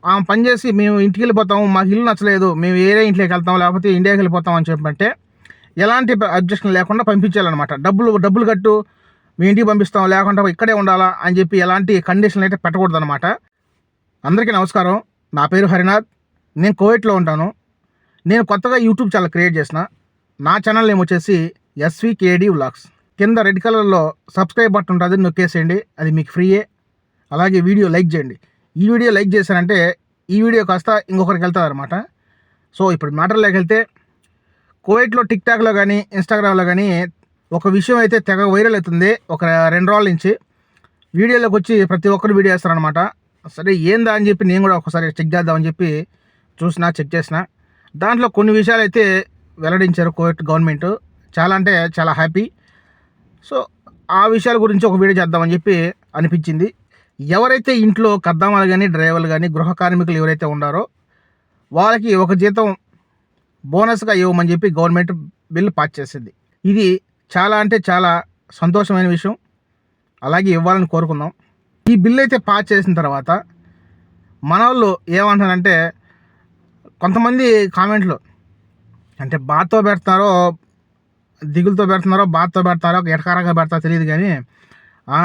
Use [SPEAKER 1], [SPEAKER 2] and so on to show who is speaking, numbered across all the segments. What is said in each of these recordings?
[SPEAKER 1] ఆమె పని చేసి మేము ఇంటికి వెళ్ళిపోతాము, మాకు ఇల్లు నచ్చలేదు, మేము వేరే ఇంట్లోకి వెళ్తాం, లేకపోతే ఇండియాకి వెళ్ళిపోతాం అని చెప్పంటే ఎలాంటి అబ్జెక్షన్ లేకుండా పంపించాలన్నమాట. డబ్బులు కట్టు, మీ ఇంటికి పంపిస్తాం, లేకుండా ఇక్కడే ఉండాలా అని చెప్పి ఎలాంటి కండిషన్లు అయితే పెట్టకూడదు అనమాట. అందరికీ నమస్కారం. నా పేరు హరినాథ్. నేను కువైట్లో ఉంటాను. నేను కొత్తగా యూట్యూబ్ ఛానల్ క్రియేట్ చేసిన. నా ఛానల్ నేమ్ వచ్చేసి SVKD వ్లాగ్స్. కింద రెడ్ కలర్లో సబ్స్క్రైబ్ బటన్ ఉంటుంది, నొక్కేసేయండి. అది మీకు ఫ్రీయే. అలాగే వీడియో లైక్ చేయండి. ఈ వీడియో లైక్ చేశారంటే ఈ వీడియో కాస్త ఇంకొకరికి వెళ్తుంది అనమాట. సో ఇప్పుడు మ్యాటర్లోకి వెళ్తే, కువైట్లో టిక్టాక్లో కానీ ఇన్స్టాగ్రామ్లో కానీ ఒక విషయం అయితే తెగ వైరల్ అవుతుంది. ఒక 2 రోజుల నుంచి వీడియోలోకి వచ్చి ప్రతి ఒక్కరు వీడియో వేస్తారనమాట. సరే ఏందా అని చెప్పి నేను కూడా ఒకసారి చెక్ చేద్దామని చెప్పి చెక్ చేసిన. దాంట్లో కొన్ని విషయాలు అయితే వెల్లడించారు కువైట్ గవర్నమెంట్. చాలా అంటే చాలా హ్యాపీ. సో ఆ విషయాల గురించి ఒక వీడియో చేద్దామని చెప్పి అనిపించింది. ఎవరైతే ఇంట్లో కద్దామాలు కానీ డ్రైవర్లు కానీ గృహ కార్మికులు ఎవరైతే ఉన్నారో వాళ్ళకి ఒక జీతం బోనస్గా ఇవ్వమని చెప్పి గవర్నమెంట్ బిల్లు పాస్ చేసింది. ఇది చాలా అంటే చాలా సంతోషమైన విషయం. అలాగే ఇవ్వాలని కోరుకుందాం. ఈ బిల్లు అయితే పాస్ చేసిన తర్వాత మన వాళ్ళు ఏమంటారంటే, కొంతమంది కామెంట్లు అంటే బాధతో పెడుతున్నారో దిగులతో పెడుతున్నారో బాధతో పెడతారో ఎటకారంగా పెడతారో తెలియదు, కానీ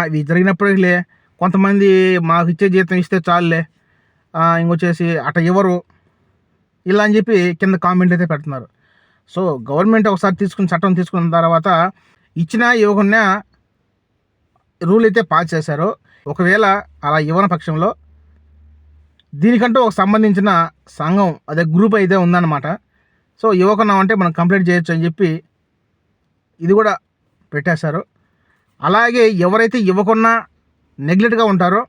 [SPEAKER 1] ఇవి జరిగినప్పటికీ కొంతమంది మాకు ఇచ్చే జీతం ఇస్తే చాలులే, ఇంకొచ్చేసి అట్ట ఇవ్వరు ఇలా అని చెప్పి కింద కామెంట్ అయితే పెడుతున్నారు. సో గవర్నమెంట్ ఒకసారి చట్టం తీసుకున్న తర్వాత ఇచ్చినా ఇవ్వకుండా రూల్ అయితే పాస్ చేశారు. ఒకవేళ అలా ఇవ్వని పక్షంలో దీనికంటూ ఒక సంబంధించిన సంఘం, అదే గ్రూప్ అయితే ఉందన్నమాట. సో ఇవ్వకున్నామంటే మనం కంప్లైంట్ చేయొచ్చు అని చెప్పి ఇది కూడా పెట్టేశారు. అలాగే ఎవరైతే ఇవ్వకున్నా నెగ్లెక్ట్గా ఉంటారో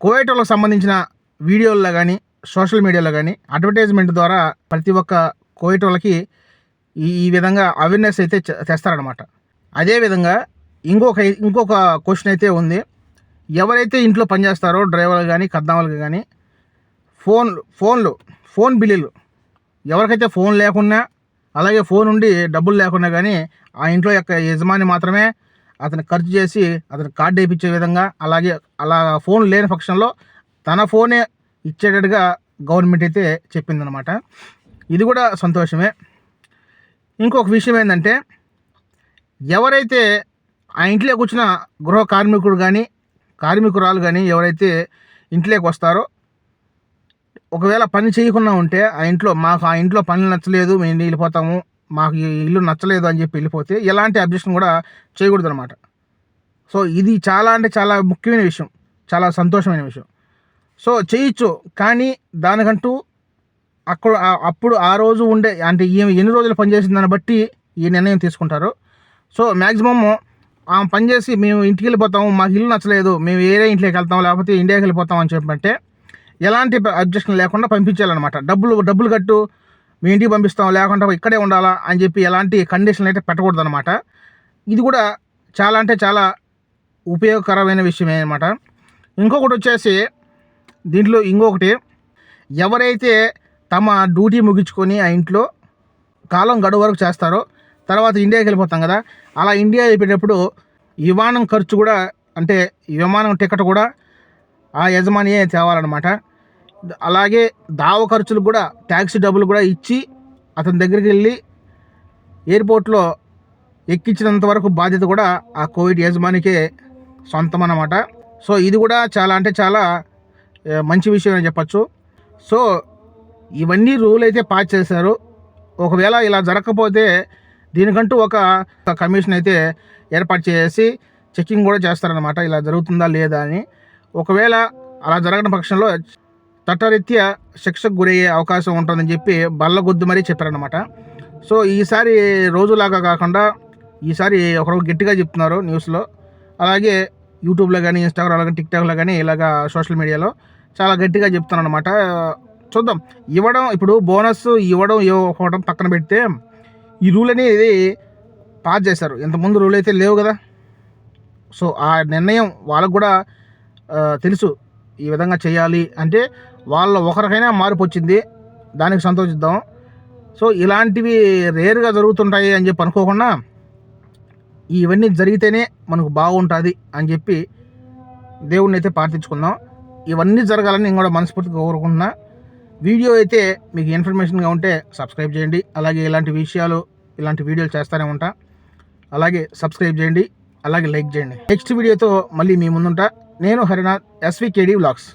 [SPEAKER 1] కువైట్ వాళ్ళకి సంబంధించిన వీడియోల్లో కానీ సోషల్ మీడియాలో కానీ అడ్వర్టైజ్మెంట్ ద్వారా ప్రతి ఒక్క కువైట్ వాళ్ళకి ఈ విధంగా అవేర్నెస్ అయితే తెస్తారనమాట. అదేవిధంగా ఇంకొక క్వశ్చన్ అయితే ఉంది. ఎవరైతే ఇంట్లో పనిచేస్తారో డ్రైవర్లు కానీ కద్దామాలకు కానీ ఫోన్ బిల్లులు ఎవరికైతే ఫోన్ లేకున్నా, అలాగే ఫోన్ ఉండి డబ్బులు లేకున్నా కానీ ఆ ఇంట్లో యొక్క యజమాని మాత్రమే అతను ఖర్చు చేసి అతను కార్డు వేయించే విధంగా, అలాగే అలా ఫోన్ లేని పక్షంలో తన ఫోనే ఇచ్చేటట్టుగా గవర్నమెంట్ అయితే చెప్పిందనమాట. ఇది కూడా సంతోషమే. ఇంకొక విషయం ఏంటంటే, ఎవరైతే ఆ ఇంట్లోకి వచ్చిన గృహ కార్మికుడు కానీ కార్మికురాలు కానీ ఎవరైతే ఇంట్లోకి వస్తారో, ఒకవేళ పని చేయకుండా ఉంటే మాకు ఆ ఇంట్లో పని నచ్చలేదు, మేము వెళ్ళిపోతాము, మాకు ఈ ఇల్లు నచ్చలేదు అని చెప్పి వెళ్ళిపోతే ఎలాంటి అబ్జెక్షన్ కూడా చేయకూడదు అనమాట. సో ఇది చాలా అంటే చాలా ముఖ్యమైన విషయం, చాలా సంతోషమైన విషయం. సో చేయొచ్చు, కానీ దానికంటూ అప్పుడు ఆ రోజు ఉండే అంటే ఎన్ని రోజులు పనిచేసిన దాన్ని బట్టి ఈ నిర్ణయం తీసుకుంటారు. సో మ్యాక్సిమమ్ ఆమె పని చేసి మేము ఇంటికి వెళ్ళిపోతాము, మాకు ఇల్లు నచ్చలేదు, మేము వేరే ఇంట్లోకి వెళ్తాం, లేకపోతే ఇండియాకి వెళ్ళిపోతాం అని చెప్పంటే ఎలాంటి అబ్జెక్షన్ లేకుండా పంపించాలన్నమాట. డబ్బులు కట్టు, మీ ఇంటికి పంపిస్తాం, లేకుండా ఇక్కడే ఉండాలా అని చెప్పి ఎలాంటి కండిషన్లు అయితే పెట్టకూడదు అనమాట. ఇది కూడా చాలా అంటే చాలా ఉపయోగకరమైన విషయమే అనమాట. ఇంకొకటి వచ్చేసి దీంట్లో ఎవరైతే తమ డ్యూటీ ముగించుకొని ఆ ఇంట్లో కాలం గడువు వరకు చేస్తారో తర్వాత ఇండియాకి వెళ్ళిపోతాం కదా, అలా ఇండియా వెళ్ళిపోయేటప్పుడు విమానం ఖర్చు కూడా, అంటే విమానం టికెట్ కూడా ఆ యజమానియే తేవాలన్నమాట. అలాగే దావ ఖర్చులు కూడా, ట్యాక్సీ డబ్బులు కూడా ఇచ్చి అతని దగ్గరికి వెళ్ళి ఎయిర్పోర్ట్లో ఎక్కించినంత వరకు బాధ్యత కూడా ఆ కోవిడ్ యజమానికే సొంతం అన్నమాట. సో ఇది కూడా చాలా అంటే చాలా మంచి విషయం అని చెప్పచ్చు. సో ఇవన్నీ రూల్ అయితే పాస్ చేశారు. ఒకవేళ ఇలా జరగకపోతే దీనికంటూ ఒక కమిషన్ అయితే ఏర్పాటు చేసి చెకింగ్ కూడా చేస్తారనమాట, ఇలా జరుగుతుందా లేదా అని. ఒకవేళ అలా జరగని పక్షంలో చట్టరీత్యా శిక్షకు గురయ్యే అవకాశం ఉంటుందని చెప్పి బల్లగొద్దు మరీ చెప్పారనమాట. సో ఈసారి రోజులాగా కాకుండా ఈసారి ఒకరోజు గట్టిగా చెప్తున్నారు న్యూస్లో, అలాగే యూట్యూబ్లో కానీ ఇన్స్టాగ్రామ్లో కానీ టిక్టాక్లో కానీ ఇలాగా సోషల్ మీడియాలో చాలా గట్టిగా చెప్తున్నాను అనమాట. చూద్దాం. ఇప్పుడు బోనస్ ఇవ్వడం పక్కన పెడితే ఈ రూల్ అనేది పాస్ చేశారు. ఇంతకుముందు రూల్ అయితే లేవు కదా. సో ఆ నిర్ణయం వాళ్ళకు కూడా తెలుసు ఈ విధంగా చేయాలి అంటే, ఒకరికైనా మార్పు వచ్చింది, దానికి సంతోషిద్దాం. సో ఇలాంటివి రేర్గా జరుగుతుంటాయి అని చెప్పి అనుకోకుండా ఇవన్నీ జరిగితేనే మనకు బాగుంటుంది అని చెప్పి దేవుడిని అయితే ప్రార్థించుకుందాం. ఇవన్నీ జరగాలని నేను కూడా మనస్ఫూర్తిగా కోరుకుంటున్నా. వీడియో అయితే మీకు ఇన్ఫర్మేషన్గా ఉంటే సబ్స్క్రైబ్ చేయండి. అలాగే ఇలాంటి వీడియోలు చేస్తూనే ఉంటా. అలాగే సబ్స్క్రైబ్ చేయండి, అలాగే లైక్ చేయండి. నెక్స్ట్ వీడియోతో మళ్ళీ మీ ముందుంటా. నేను హరినాథ్, SVKD వ్లాగ్స్.